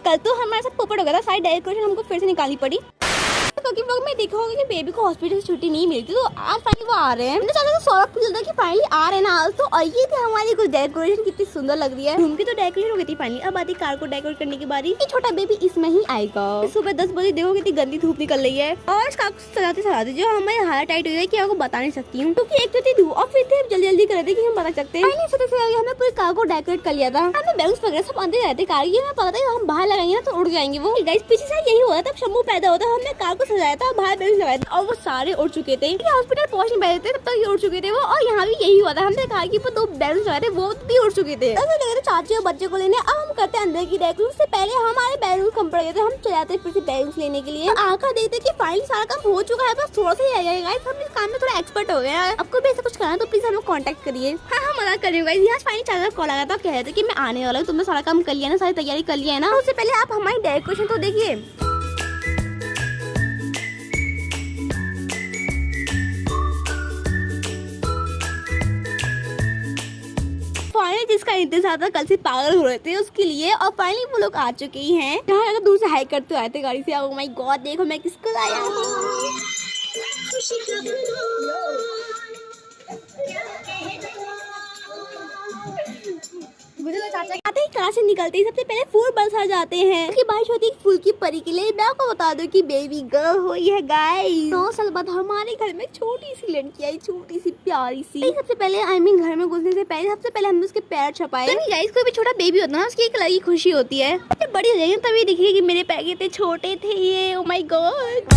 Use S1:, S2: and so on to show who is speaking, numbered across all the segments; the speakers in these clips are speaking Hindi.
S1: कल तो हमारे साथ पोपट हो गया था, सारी डेकोरेशन हमको फिर से निकालनी पड़ी क्योंकि वक्त में देखा होगा कि बेबी को हॉस्पिटल से छुट्टी नहीं मिलती, तो आज फाइनली वो आ रहे हैं। मैंने सोचा सौरभ को जल्दी कि फाइनली आ रहे हैं ना आज तो। और ये थी हमारी कुछ डेकोरेशन, कितनी सुंदर लग रही है। रूम की तो डेकोरेशन हो गई थी फाइनली, अब आती कार को डेकोरेट करने की बारी। ये छोटा बेबी इसमें ही आएगा। सुबह 10 बजे देखो कितनी गंदी धूप निकल रही है और इस कार को सजाते जो हमारी हालत टाइट हो गई कि आपको बता नहीं सकती हूँ, क्योंकि एक तो थी धूप और फिर थे जल्दी जल्दी कर रहे थे कि हम बता सकते हैं। हमने पूरी कार को डेकोरेट कर लिया था, हमें बैलून्स वगैरह सब अंदर रहते कार की। हमें पता था हम बाहर लगाएंगे ना तो उड़ जाएंगे वो। गाइस पीछे से यही हुआ था, शंभू पैदा होता हमने कार को सजाया था, बाहर बैलून्स लगाए थे और वो सारे उड़ चुके थे। हॉस्पिटल पहुंच नहीं पाए थे तब तक ये उड़ चुके थे वो। और यहाँ भी यही हुआ था, हमने कार के ऊपर 2 बैलून्स लगाए थे वो भी उड़ चुके थे। ऐसे लगे थे चाची और बच्चे को लेने। अब हम करते हैं अंदर की डेकोरेशन। से पहले हमारे बैलून्स कम पड़ गए थे, हम चलाते फिर से बैलून्स लेने के लिए। आकर देखते कि फाइनली सारा काम हो चुका है, बस थोड़ा सा ही रह गया। गाइस हम इस काम में थोड़ा एक्सपर्ट हो गए हैं। आपको भी ऐसा कुछ करना है तो प्लीज हमें कांटेक्ट करिए। हाँ मजाक कर रही हूँ गाइस। यहाँ फाइनली चाचा कॉल आया था, कह रहे थे कि मैं आने वाला हूँ, तुमने सारा काम कर लिया ना, सारी तैयारी कर लिया है ना। उससे पहले आप हमारी डेकोरेशन तो देखिए। फाइनली जिसका इंतजार था, कल से पागल हो रहे थे उसके लिए, और फाइनली वो लोग आ चुके ही हैं। यहाँ अगर दूर से हाई करते आए थे गाड़ी से। ओह माय गॉड देखो मैं किसको लाया हूँ। आते ही कार से निकलते ही सबसे पहले फूल बरसा जाते हैं कि बारिश होती है फूल की परी के लिए। मैं आपको बता दूं कि बेबी गर्ल हुई है गाइस। 9 साल बाद हमारे घर में छोटी सी लड़की आई, छोटी सी प्यारी सी। सबसे पहले घर में घुसने से पहले सबसे पहले हमने उसके पैर छपाए। गाइस कोई भी छोटा बेबी होता है ना, उसकी एक अलग ही खुशी होती है। बड़ी हो जाएगी तभी दिखेगी कि मेरे पैर कितने छोटे थे ये। Oh my God.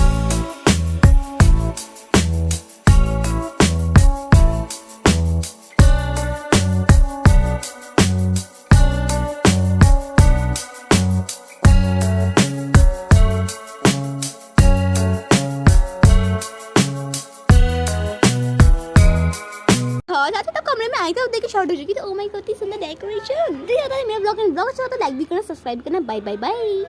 S1: तो कमरे में आई था, देख के शॉर्ट हो चुकी। तो ओ माय गॉड इतनी सुंदर डेकोरेशन। मेरा ब्लॉग अच्छा तो लाइक भी करना, सब्सक्राइब करना। Bye bye bye.